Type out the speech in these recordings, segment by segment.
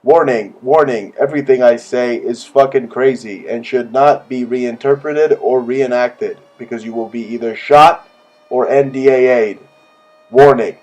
Warning, warning, everything I say is fucking crazy and should not be reinterpreted or reenacted because you will be either shot or NDAA'd. Warning.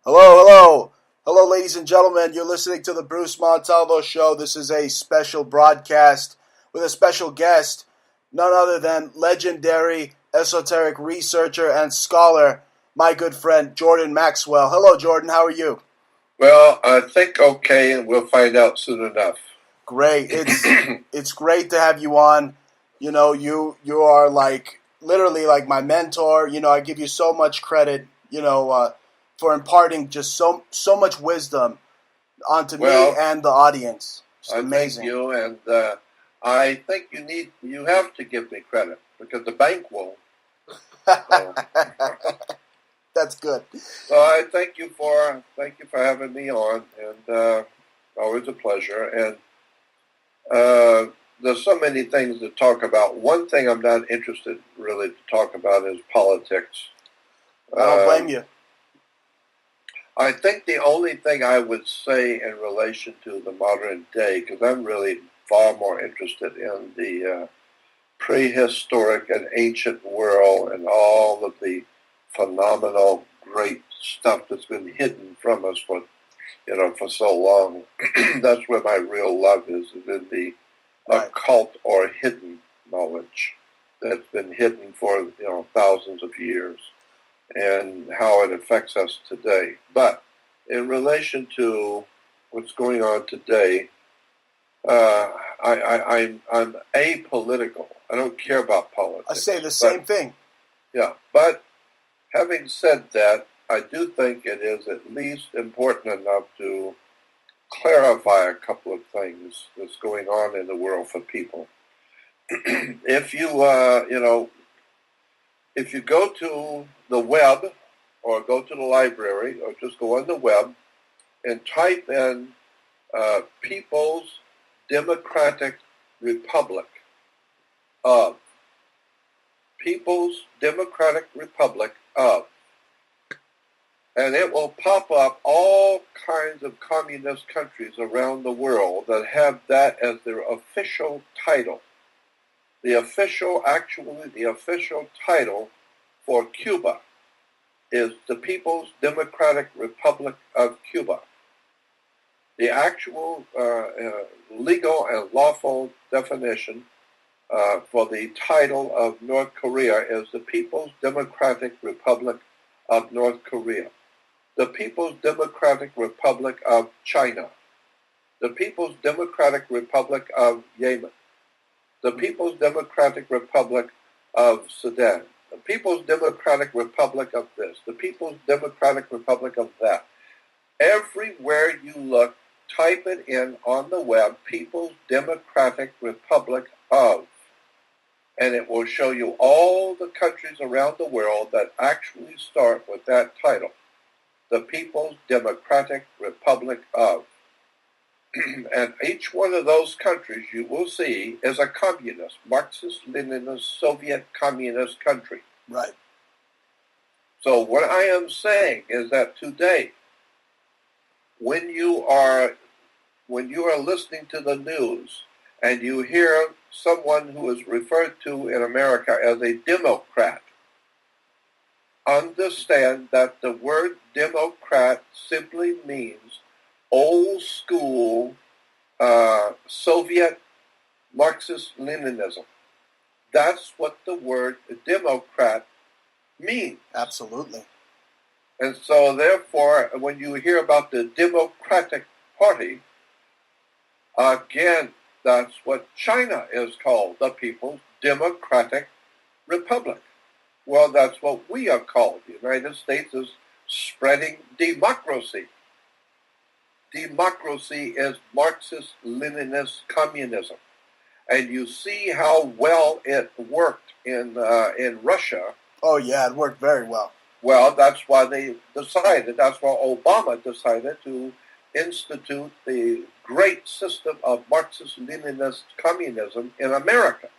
Hello, hello. Hello, ladies and gentlemen. You're listening to the Bruce Montalvo Show. This is a special broadcast with a special guest, none other than legendary esoteric researcher and scholar, my good friend Jordan Maxwell. Hello, Jordan. How are you? Well, I think okay, and we'll find out soon enough. Great. It's great to have you on. You know, you are like literally like my mentor. You know, I give you so much credit. For imparting just so much wisdom onto me Well, and the audience. It's I amazing. thank you, and I think you have to give me credit because the bank won't. So, That's good. so I thank you for having me on, and always a pleasure. And there's so many things to talk about. One thing I'm not interested really to talk about is politics. I don't blame you. I think the only thing I would say in relation to the modern day, because I'm really far more interested in the prehistoric and ancient world and all of the phenomenal, great stuff that's been hidden from us for so long. That's where my real love is in the occult or hidden knowledge that's been hidden for thousands of years, and how it affects us today. But in relation to what's going on today, I'm apolitical. I don't care about politics. I say the same thing. Yeah, but having said that, I do think it is at least important enough to clarify a couple of things that's going on in the world for people. If if you go to the web or go to the library or just go on the web and type in People's Democratic Republic of, People's Democratic Republic of, and it will pop up all kinds of communist countries around the world that have that as their official title. The official title for Cuba is the People's Democratic Republic of Cuba. The actual legal and lawful definition for the title of North Korea is the People's Democratic Republic of North Korea, the People's Democratic Republic of China, the People's Democratic Republic of Yemen, the People's Democratic Republic of Sudan, the People's Democratic Republic of this, the People's Democratic Republic of that. Everywhere you look, type it in on the web, People's Democratic Republic of, and it will show you all the countries around the world that actually start with that title, the People's Democratic Republic of. And each one of those countries you will see is a communist, Marxist-Leninist, Soviet communist country. Right. So what I am saying is that today, when you are listening to the news and you hear someone who is referred to in America as a Democrat, understand that the word Democrat simply means old school Soviet Marxist-Leninism. That's what the word Democrat means. Absolutely. And so therefore, when you hear about the Democratic Party, again, that's what China is called, the People's Democratic Republic. Well, that's what we are called. The United States is spreading democracy. Democracy is Marxist-Leninist communism. And you see how well it worked in Russia. Oh, yeah, it worked very well. Well, that's why that's why Obama decided to institute the great system of Marxist-Leninist communism in America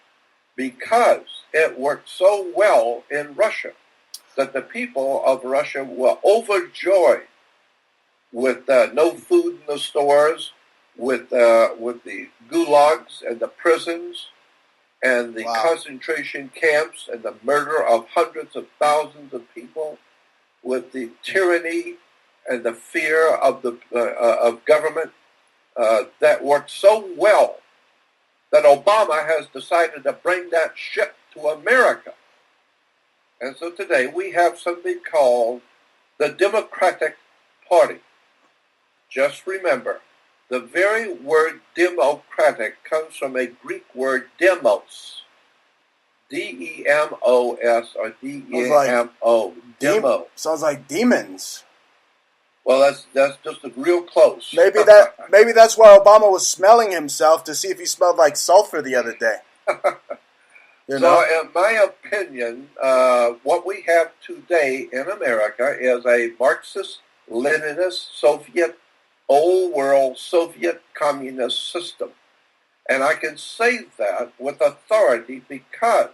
because it worked so well in Russia that the people of Russia were overjoyed with no food in the stores, with the gulags and the prisons and the concentration camps and the murder of hundreds of thousands of people, with the tyranny and the fear of the of government that worked so well that Obama has decided to bring that ship to America. And so today we have something called the Democratic Party. Just remember, the very word democratic comes from a Greek word demos. D-E-M-O-S or D-E-M-O. Demo. Sounds like demons. Well, that's just real close. Maybe that's why Obama was smelling himself to see if he smelled like sulfur the other day. So, in my opinion, what we have today in America is a Marxist-Leninist Soviet, old world Soviet communist system. And I can say that with authority because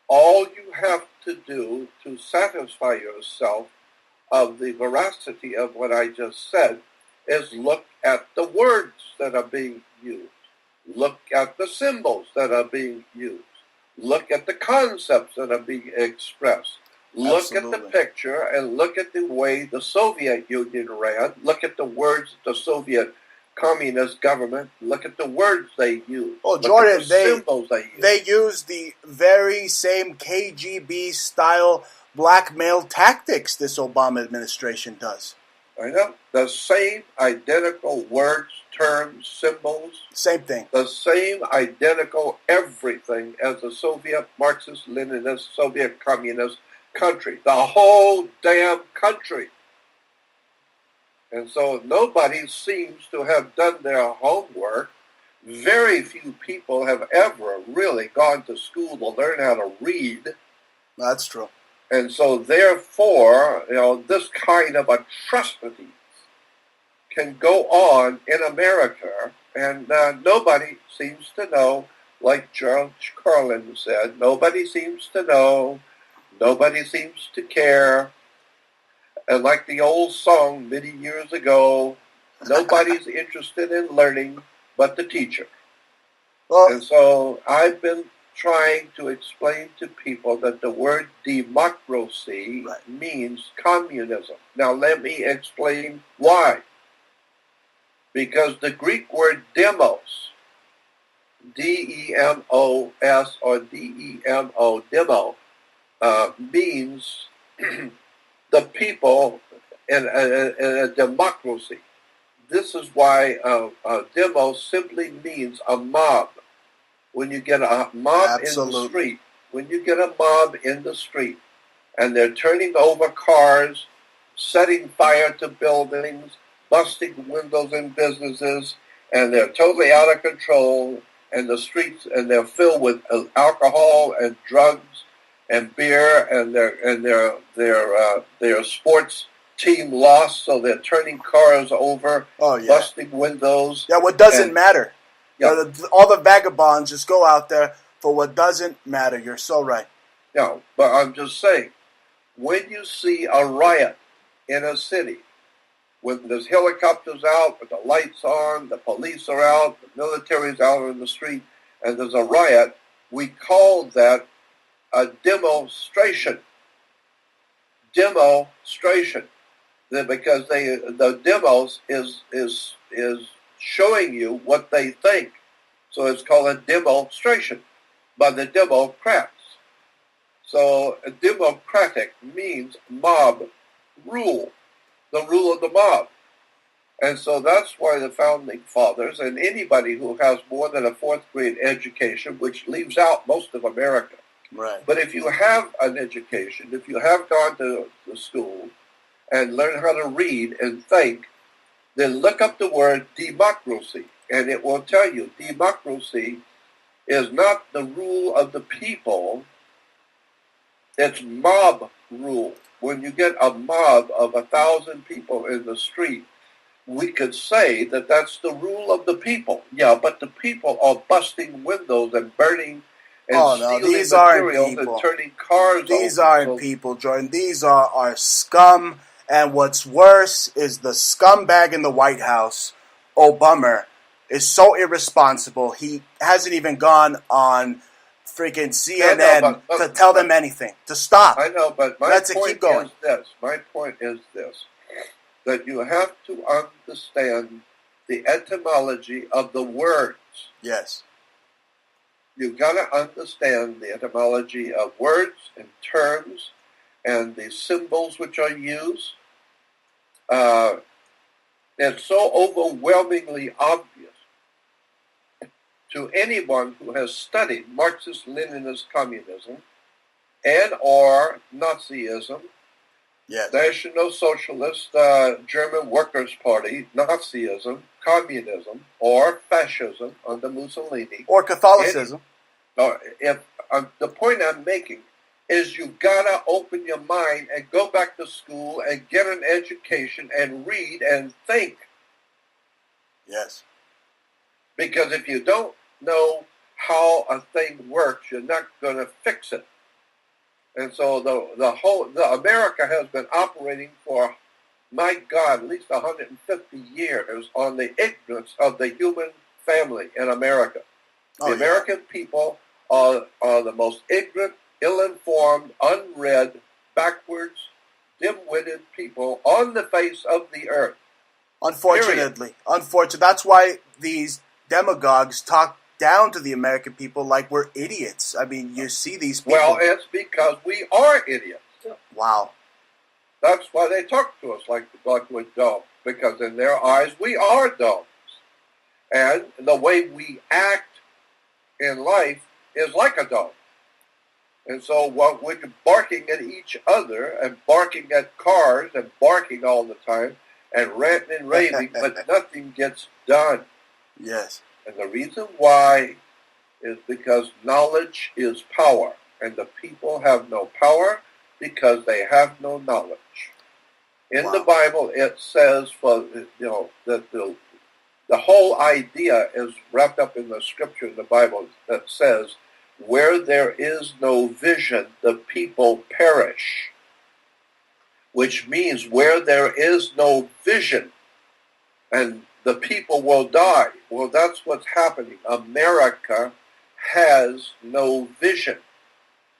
all you have to do to satisfy yourself of the veracity of what I just said is look at the words that are being used. Look at the symbols that are being used. Look at the concepts that are being expressed. Look at the picture and look at the way the Soviet Union ran. Look at the words of the Soviet communist government. Look at the words they use. Oh, Jordan, symbols they use. They use the very same KGB style blackmail tactics this Obama administration does. I know. The same identical words, terms, symbols. Same thing. The same identical everything as the Soviet Marxist-Leninist Soviet communist country. The whole damn country. And so nobody seems to have done their homework. Very few people have ever really gone to school to learn how to read. That's true. And so therefore, this kind of atrocities can go on in America, and nobody seems to know, like George Carlin said, nobody seems to know, nobody seems to care. And like the old song many years ago, nobody's interested in learning but the teacher. Well, and so I've been trying to explain to people that the word democracy means communism. Now let me explain why. Because the Greek word demos, D-E-M-O-S or D-E-M-O, demo, means the people in a democracy. This is why demo simply means a mob. When you get a mob in the street, and they're turning over cars, setting fire to buildings, busting windows in businesses, and they're totally out of control, and the streets, and they're filled with alcohol and drugs and beer, and their sports team lost, so they're turning cars over, busting windows. Yeah, what doesn't matter. Yeah. All the vagabonds just go out there for what doesn't matter. You're so right. Yeah, but I'm just saying, when you see a riot in a city, when there's helicopters out, with the lights on, the police are out, the military's out on the street, and there's a riot, we call that a demonstration. Demonstration. Because the demos is showing you what they think. So it's called a demonstration by the Democrats. So democratic means mob rule, the rule of the mob. And so that's why the Founding Fathers, and anybody who has more than a fourth grade education, which leaves out most of America. Right. But if you have an education, if you have gone to the school and learn how to read and think, then look up the word democracy, and it will tell you democracy is not the rule of the people, it's mob rule. When you get a mob of 1,000 people in the street, we could say that that's the rule of the people. Yeah, but the people are busting windows and burning and Oh no, stealing these aren't materials and people. turning cars These over. aren't So people, Jordan. These are our scum. And what's worse is the scumbag in the White House, Obama, is so irresponsible. He hasn't even gone on freaking I know, CNN to tell them anything. To stop. I know, but my Let's point keep going. is this. My point is this: that you have to understand the etymology of the words. Yes. You've got to understand the etymology of words and terms and the symbols which are used. It's so overwhelmingly obvious to anyone who has studied Marxist-Leninist communism and or Nazism, Yes. National Socialist German Workers' Party, Nazism, communism, or fascism under Mussolini. Or Catholicism. The point I'm making is you've got to open your mind and go back to school and get an education and read and think. Yes. Because if you don't know how a thing works, you're not going to fix it. And so the America has been operating for, my God, at least 150 years on the ignorance of the human family in America. Oh, The American people are the most ignorant, ill-informed, unread, backwards, dim-witted people on the face of the earth. Unfortunately. That's why these demagogues talk down to the American people like we're idiots. I mean, you see these people. Well, it's because we are idiots. Wow. That's why they talk to us like we're dumb, because in their eyes we are dumb. And the way we act in life is like a dog. And so while we're barking at each other and barking at cars and barking all the time and ranting and raving, but nothing gets done. Yes. And the reason why is because knowledge is power, and the people have no power because they have no knowledge. In the Bible, it says that the whole idea is wrapped up in the scripture in the Bible that says, where there is no vision, the people perish. Which means where there is no vision, and the people will die. Well, that's what's happening. America has no vision.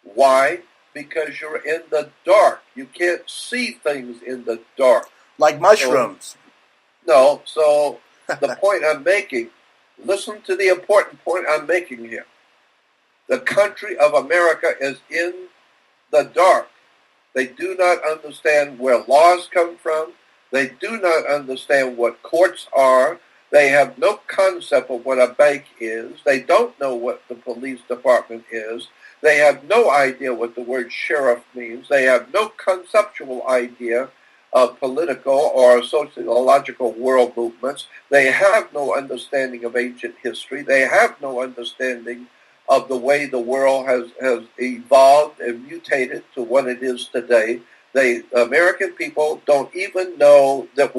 Why? Because you're in the dark. You can't see things in the dark. Like mushrooms. So the point I'm making, listen to the important point I'm making here. The country of America is in the dark. They do not understand where laws come from. They do not understand what courts are. They have no concept of what a bank is. They don't know what the police department is. They have no idea what the word sheriff means. They have no conceptual idea of political or sociological world movements. They have no understanding of ancient history. They have no understanding of the way the world has evolved and mutated to what it is today. American people don't even know that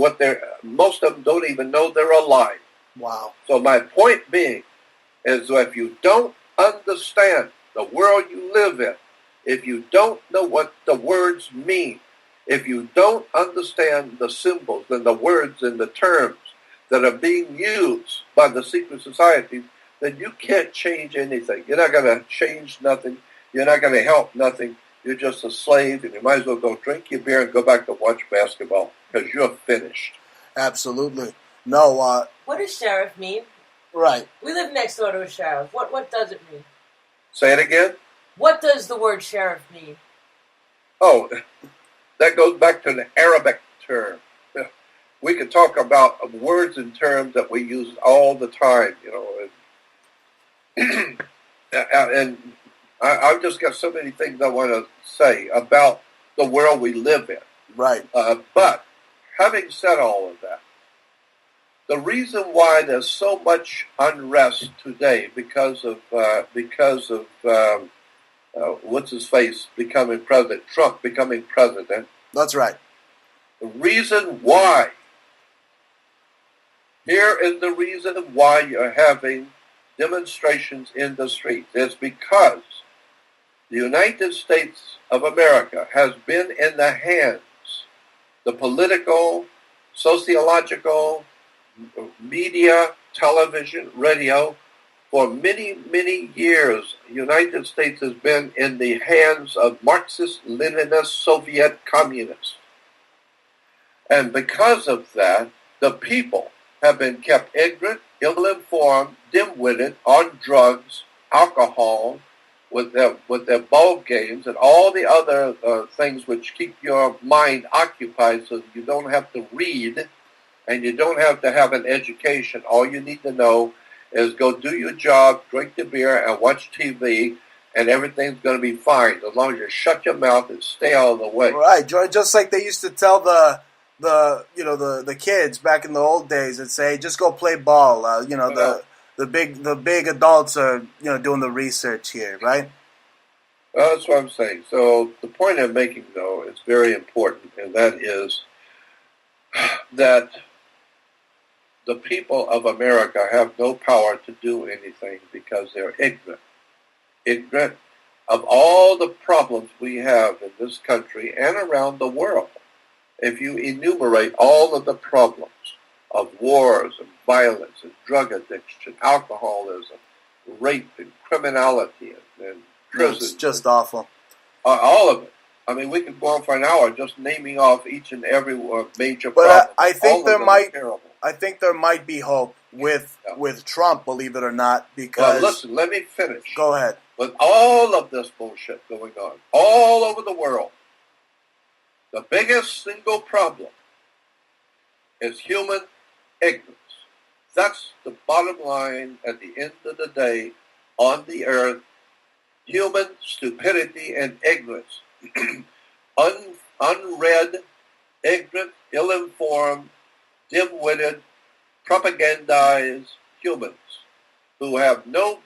most of them don't even know they're alive. Wow. So my point being is that if you don't understand the world you live in, if you don't know what the words mean, if you don't understand the symbols and the words and the terms that are being used by the secret societies, then you can't change anything. You're not going to change nothing. You're not going to help nothing. You're just a slave, and you might as well go drink your beer and go back to watch basketball because you're finished. Absolutely. No, what does sheriff mean? Right. We live next door to a sheriff. What does it mean? Say it again? What does the word sheriff mean? Oh, that goes back to the Arabic term. We could talk about words and terms that we use all the time, and I've just got so many things I want to say about the world we live in. Right. But having said all of that, the reason why there's so much unrest today because of what's his face becoming president, Trump becoming president. That's right. The reason why Here is the reason why you're having demonstrations in the streets. It's because the United States of America has been in the hands, the political, sociological, media, television, radio, for many, many years. The United States has been in the hands of Marxist-Leninist Soviet communists. And because of that, the people have been kept ignorant, ill-informed, dim-witted, on drugs, alcohol, with their ball games and all the other things which keep your mind occupied so you don't have to read and you don't have to have an education. All you need to know is go do your job, drink the beer, and watch TV, and everything's going to be fine as long as you shut your mouth and stay out of the way. Right, Jordan. Just like they used to tell the kids back in the old days and say, just go play ball. The big adults are doing the research here, right? Well, that's what I'm saying. So the point I'm making, though, is very important, and that is that the people of America have no power to do anything because they're ignorant. Ignorant of all the problems we have in this country and around the world. If you enumerate all of the problems of wars and violence and drug addiction, alcoholism, rape and criminality and prison. It's just awful. All of it. I mean, we could go on for an hour just naming off each and every major But problem. I think I think there might be hope with Trump, believe it or not, because... Well, listen, let me finish. Go ahead. With all of this bullshit going on, all over the world, the biggest single problem is human ignorance. That's the bottom line at the end of the day on the earth. Human stupidity and ignorance. Unread, ignorant, ill-informed, dim-witted, propagandized humans who have no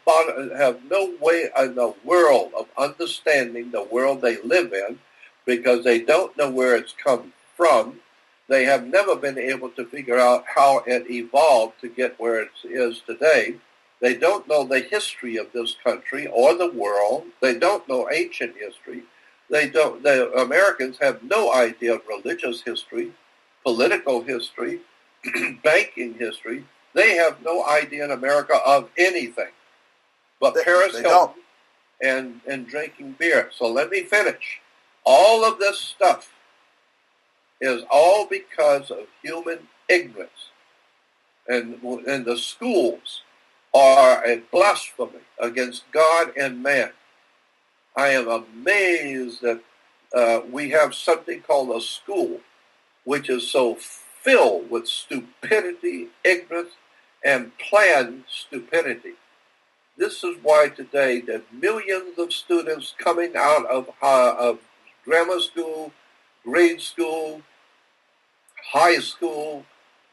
way in the world of understanding the world they live in because they don't know where it's come from. They have never been able to figure out how it evolved to get where it is today. They don't know the history of this country or the world. They don't know ancient history. The Americans have no idea of religious history, political history, banking history. They have no idea in America of anything but Paris Hilton and drinking beer. So let me finish. All of this stuff is all because of human ignorance. And the schools are a blasphemy against God and man. I am amazed that we have something called a school, which is so filled with stupidity, ignorance, and planned stupidity. This is why today there are millions of students coming out of grammar school, grade school, high school,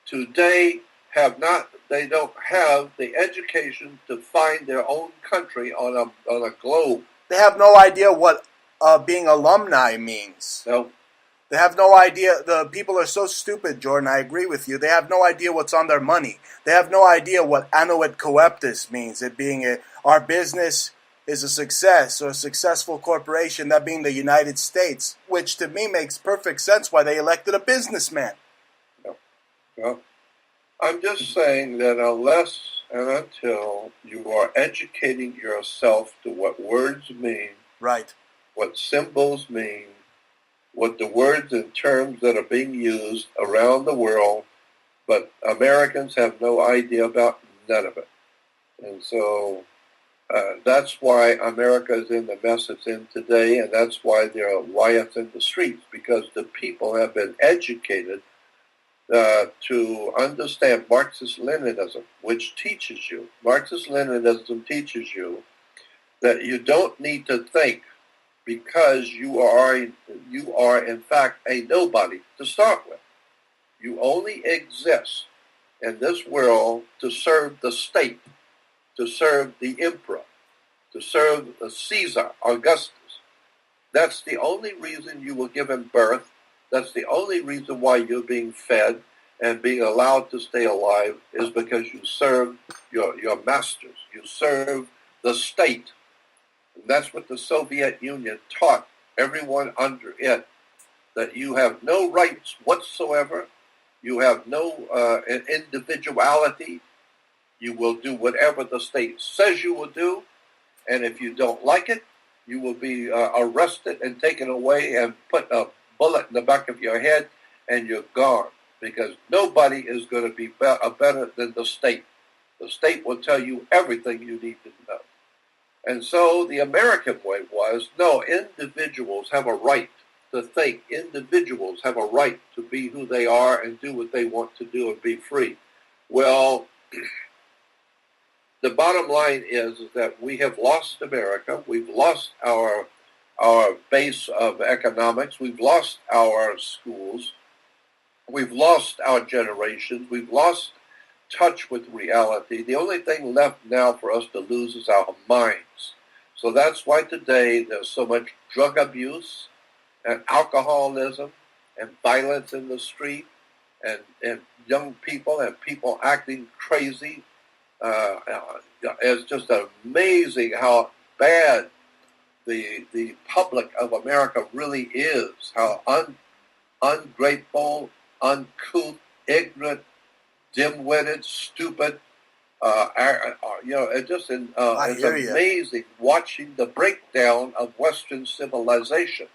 today they don't have the education to find their own country on a globe. They have no idea what being alumni means. No. They have no idea. The people are so stupid, Jordan. I agree with you. They have no idea what's on their money. They have no idea what anno et coeptis means. It being our business is a success or a successful corporation, that being the United States, which to me makes perfect sense why they elected a businessman. No. Well, I'm just saying that unless and until you are educating yourself to what words mean, right, what symbols mean, what the words and terms that are being used around the world, but Americans have no idea about none of it. And so that's why America is in the mess it's in today, and that's why there are riots in the streets, because the people have been educated to understand Marxist-Leninism, which teaches you, Marxist-Leninism teaches you that you don't need to think because you are in fact a nobody to start with. You only exist in this world to serve the state, to serve the emperor, to serve Caesar, Augustus. That's the only reason you were given birth. That's the only reason why you're being fed. and being allowed to stay alive is because you serve your masters. You serve the state. And that's what the Soviet Union taught everyone under it, that you have no rights whatsoever. You have no individuality. You will do whatever the state says you will do. And if you don't like it, you will be arrested and taken away and put a bullet in the back of your head, and you're gone. Because nobody is going to be better than the state. The state will tell you everything you need to know. And so the American way was, no, individuals have a right to think. Individuals have a right to be who they are and do what they want to do and be free. Well, the bottom line is that we have lost America. We've lost our base of economics. We've lost our schools. We've lost our generations. We've lost touch with reality. The only thing left now for us to lose is our minds. So that's why today there's so much drug abuse and alcoholism and violence in the street and young people and people acting crazy. It's just amazing how bad the public of America really is, how ungrateful, uncouth, ignorant, dim-witted, stupid. It's amazing watching the breakdown of Western civilization.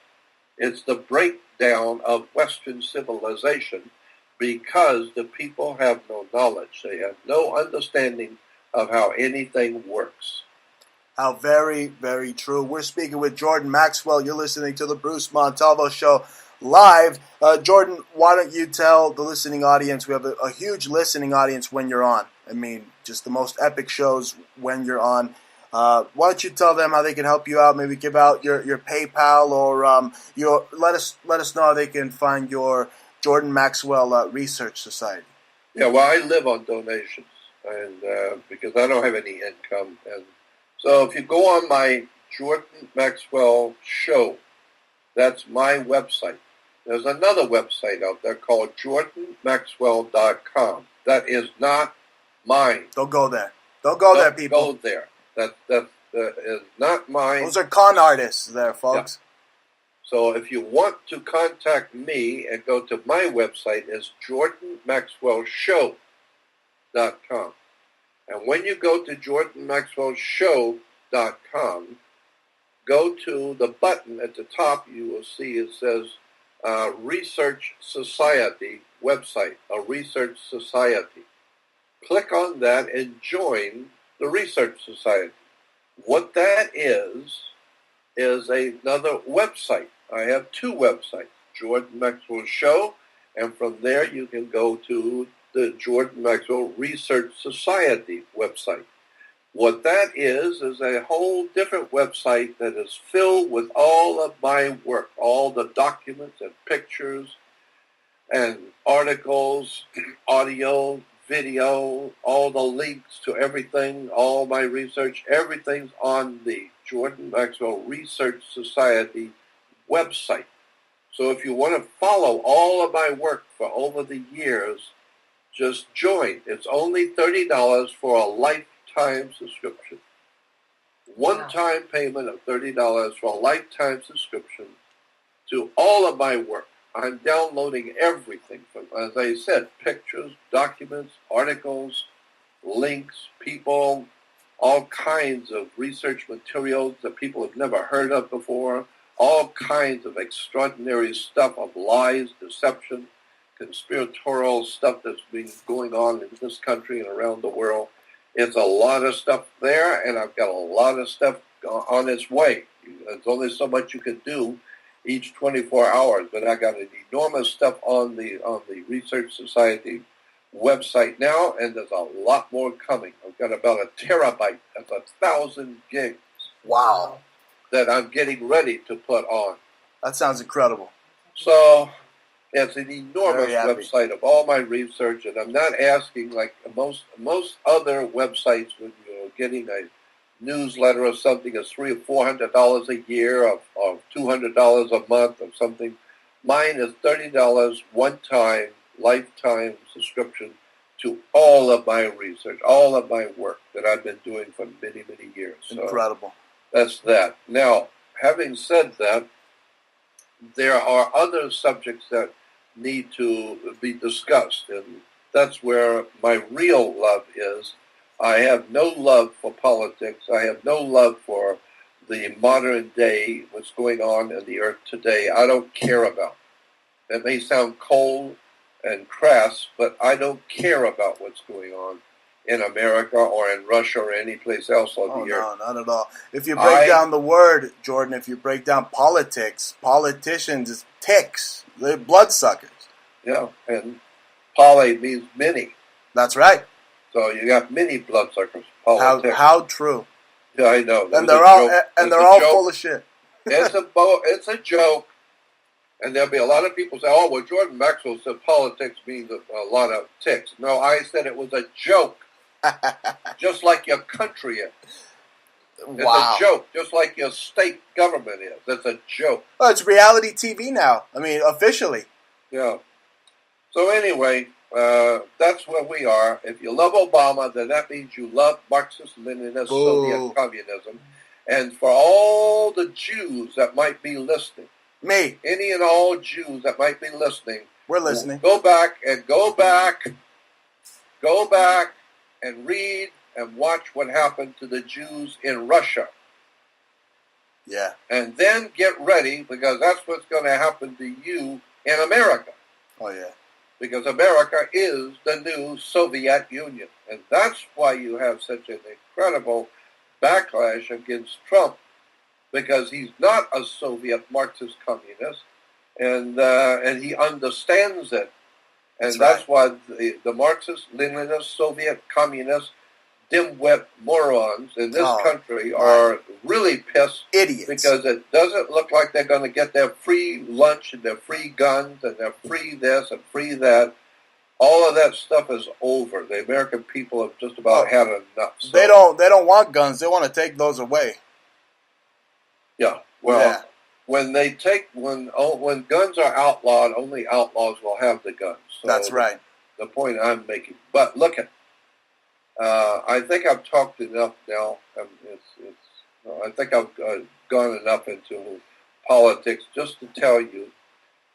It's the breakdown of Western civilization because the people have no knowledge. They have no understanding of how anything works. How very, very true. We're speaking with Jordan Maxwell. You're listening to the Bruce Montalvo Show live. Jordan, why don't you tell the listening audience, we have a huge listening audience when you're on. I mean, just the most epic shows when you're on. Why don't you tell them how they can help you out? Maybe give out your PayPal or let us know how they can find your Jordan Maxwell Research Society. Yeah, well, I live on donations, and because I don't have any income, and so if you go on my Jordan Maxwell Show, that's my website. There's another website out there called JordanMaxwell.com. That is not mine. Don't go there. Don't go there, people. Don't go there. That is not mine. Those are con artists there, folks. Yeah. So if you want to contact me and go to my website, it's JordanMaxwellShow.com. And when you go to JordanMaxwellShow.com, go to the button at the top. You will see it says Research Society website, a Research Society. Click on that and join the Research Society. What that is another website. I have two websites, Jordan Maxwell Show, and from there you can go to the Jordan Maxwell Research Society website. What that is a whole different website that is filled with all of my work, all the documents and pictures and articles, audio, video, all the links to everything, all my research, everything's on the Jordan Maxwell Research Society website. So if you want to follow all of my work for over the years, just join. It's only $30 for a lifetime subscription. One-time payment of $30 for a lifetime subscription to all of my work. I'm downloading everything from, as I said, pictures, documents, articles, links, people, all kinds of research materials that people have never heard of before, all kinds of extraordinary stuff of lies, deception, conspiratorial stuff that's been going on in this country and around the world. It's a lot of stuff there, and I've got a lot of stuff on its way. There's only so much you can do each 24 hours, but I got an enormous stuff on the Research Society website now, and there's a lot more coming. I've got about a terabyte, that's 1,000 gigs. Wow. That I'm getting ready to put on. That sounds incredible. So it's an enormous website of all my research, and I'm not asking like most other websites when you're getting a newsletter or something is $300 or $400 a year or $200 a month or something. Mine is $30 one time lifetime subscription to all of my research, all of my work that I've been doing for many, many years. So Incredible. that's that. Now, having said that, there are other subjects that need to be discussed, and that's where my real love is. I have no love for politics. I have no love for the modern day, what's going on in the earth today. I don't care about it. It may sound cold and crass, but I don't care about what's going on in America or in Russia or any place else on the earth. No, not at all. If you break down the word, Jordan, if you break down politics, politicians is ticks. They're bloodsuckers. Yeah, and poly means many. That's right. So you got many bloodsuckers. Politics. How true. Yeah, I know. And they're all full of shit. It's a joke. And there'll be a lot of people say, oh, well, Jordan Maxwell said politics means a lot of ticks. No, I said it was a joke. Just like your country is. It's a joke. Just like your state government is. It's a joke. Oh, it's reality TV now. I mean, officially. Yeah. So anyway, that's where we are. If you love Obama, then that means you love Marxist-Leninist Soviet communism. And for all the Jews that might be listening, me, any and all Jews that might be listening, we're listening. Go back and read and watch what happened to the Jews in Russia. Yeah. And then get ready, because that's what's going to happen to you in America. Oh, yeah. Because America is the new Soviet Union. And that's why you have such an incredible backlash against Trump, because he's not a Soviet Marxist communist, and he understands it. And that's why the Marxist-Leninist Soviet communist dimwit morons in this country are really pissed. Idiots. Because it doesn't look like they're going to get their free lunch and their free guns and their free this and free that. All of that stuff is over. The American people have just about had enough. So. They don't want guns. They want to take those away. Yeah. Well, when guns are outlawed, only outlaws will have the guns. So that's right. The point I'm making. But look at. I think I've talked enough now. I think I've gone enough into politics just to tell you,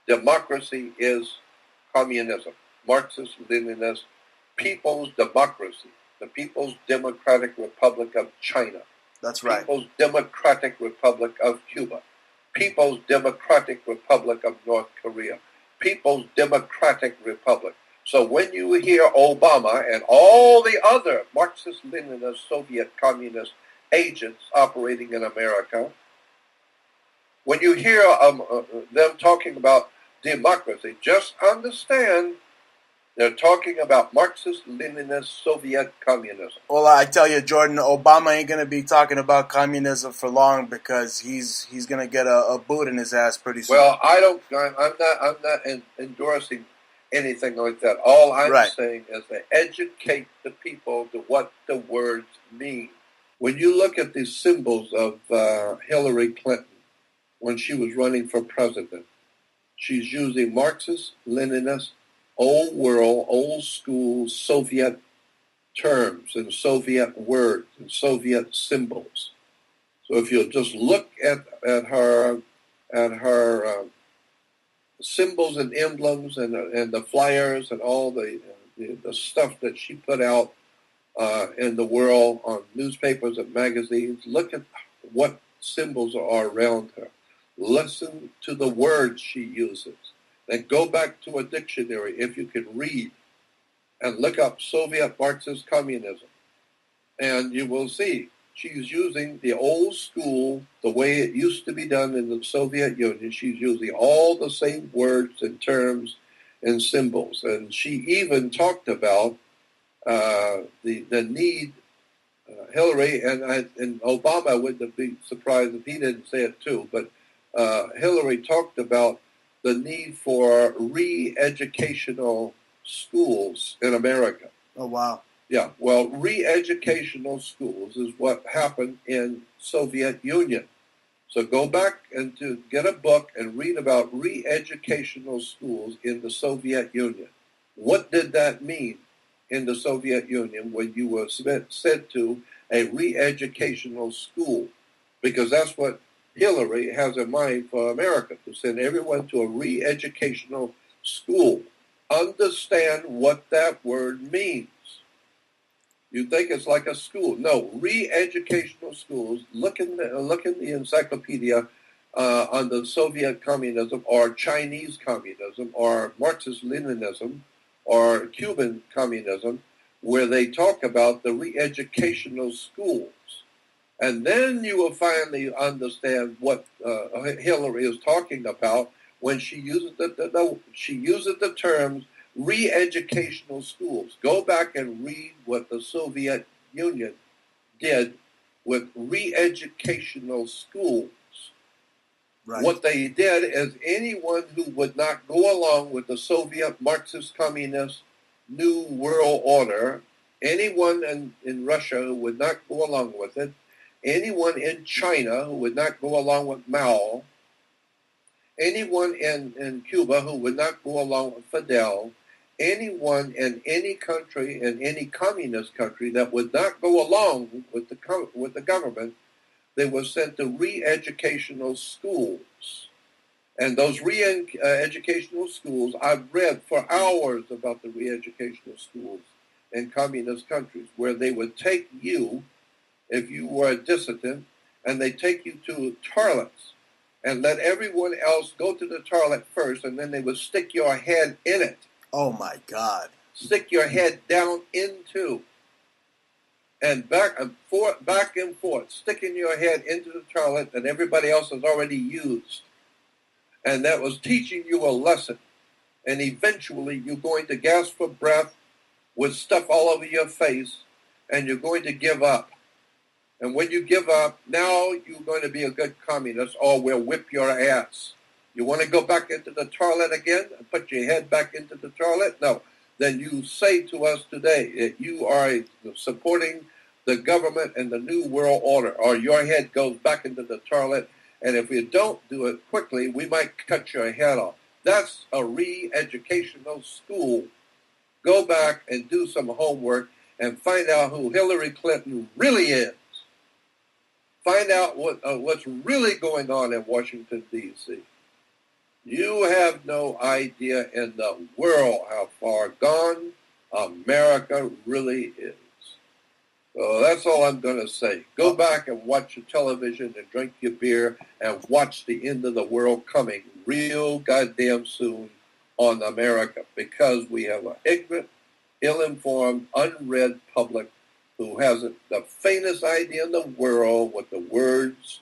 democracy is communism. Marxist-Leninist People's Democracy, the People's Democratic Republic of China. That's right. People's Democratic Republic of Cuba. People's Democratic Republic of North Korea. People's Democratic Republic. So when you hear Obama and all the other Marxist-Leninist Soviet communist agents operating in America, when you hear them talking about democracy, just understand they're talking about Marxist-Leninist Soviet communism. Well, I tell you, Jordan, Obama ain't going to be talking about communism for long, because he's going to get a boot in his ass pretty soon. Well, I'm not endorsing anything like that. All I'm saying is to educate the people to what the words mean. When you look at the symbols of Hillary Clinton when she was running for president, she's using Marxist-Leninist, old world, old school Soviet terms and Soviet words and Soviet symbols. So if you just look at her symbols and emblems and the flyers and all the stuff that she put out in the world on newspapers and magazines, look at what symbols are around her. Listen to the words she uses. Then go back to a dictionary, if you can read, and look up Soviet Marxist communism. And you will see she's using the old school, the way it used to be done in the Soviet Union. She's using all the same words and terms and symbols. And she even talked about the need, Hillary, and Obama wouldn't be surprised if he didn't say it too, but Hillary talked about the need for re-educational schools in America. Oh, wow. Yeah, well, re-educational schools is what happened in Soviet Union. So go back and to get a book and read about re-educational schools in the Soviet Union. What did that mean in the Soviet Union when you were sent to a re-educational school? Because that's what Hillary has in mind for America, to send everyone to a re-educational school. Understand what that word means. You think it's like a school. No, re-educational schools. Look in the encyclopedia on the Soviet communism or Chinese communism or Marxist-Leninism or Cuban communism, where they talk about the re-educational schools. And then you will finally understand what Hillary is talking about when she uses the terms re-educational schools. Go back and read what the Soviet Union did with re-educational schools. Right. What they did is anyone who would not go along with the Soviet Marxist Communist New World Order, anyone in Russia who would not go along with it, anyone in China who would not go along with Mao, anyone in Cuba who would not go along with Fidel, anyone in any country, in any communist country that would not go along with the government, they were sent to re-educational schools. And those re-educational schools, I've read for hours about the re-educational schools in communist countries, where they would take you, if you were a dissident, and they take you to toilets and let everyone else go to the toilet first, and then they would stick your head in it. Oh, my God. Stick your head down into, and back and forth, sticking your head into the toilet that everybody else has already used. And that was teaching you a lesson. And eventually you're going to gasp for breath with stuff all over your face, and you're going to give up. And when you give up, now you're going to be a good communist, or we'll whip your ass. You want to go back into the toilet again and put your head back into the toilet? No. Then you say to us today that you are supporting the government and the New World Order, or your head goes back into the toilet, and if you don't do it quickly, we might cut your head off. That's a re-educational school. Go back and do some homework and find out who Hillary Clinton really is. Find out what's really going on in Washington, D.C. You have no idea in the world how far gone America really is. So that's all I'm going to say. Go back and watch your television and drink your beer and watch the end of the world coming real goddamn soon on America, because we have an ignorant, ill-informed, unread public who hasn't the faintest idea in the world what the words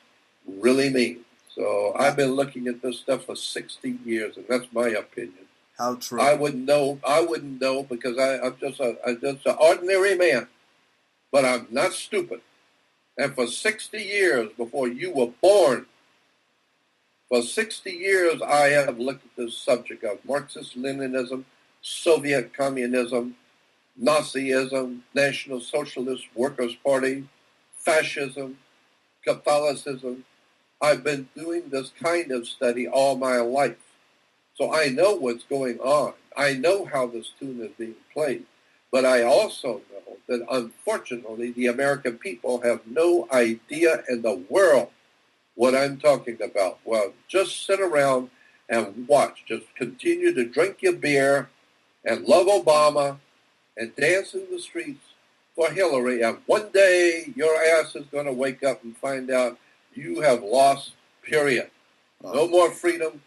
really mean. So I've been looking at this stuff for 60 years, and that's my opinion. How true. I wouldn't know because I'm just an ordinary man, but I'm not stupid. And for 60 years before you were born, for 60 years I have looked at this subject of Marxist-Leninism, Soviet communism, Nazism, National Socialist Workers' Party, fascism, Catholicism. I've been doing this kind of study all my life. So I know what's going on. I know how this tune is being played. But I also know that, unfortunately, the American people have no idea in the world what I'm talking about. Well, just sit around and watch. Just continue to drink your beer and love Obama and dance in the streets for Hillary. And one day your ass is going to wake up and find out you have lost, period. No more freedom,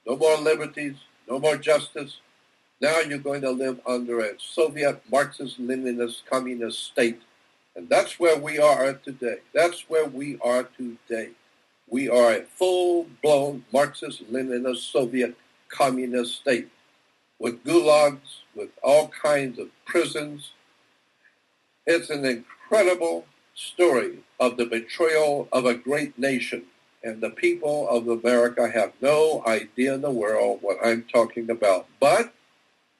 no more liberties, no more justice. Now you're going to live under a Soviet Marxist-Leninist communist state. And that's where we are today. That's where we are today. We are a full-blown Marxist-Leninist Soviet communist state with gulags, with all kinds of prisons. It's an incredible story of the betrayal of a great nation. And the people of America have no idea in the world what I'm talking about. But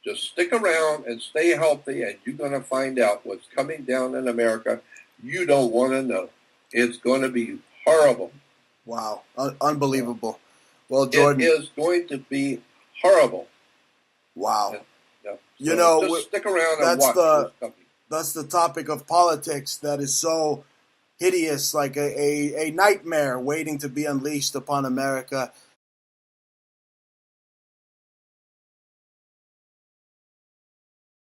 just stick around and stay healthy, and you're going to find out what's coming down in America you don't want to know. It's going to be horrible. Wow. Unbelievable. Well, Jordan. It is going to be horrible. Wow. Yeah. You So know, just stick around and that's watch the what's coming. that's the topic of politics that is so hideous, like a nightmare waiting to be unleashed upon America.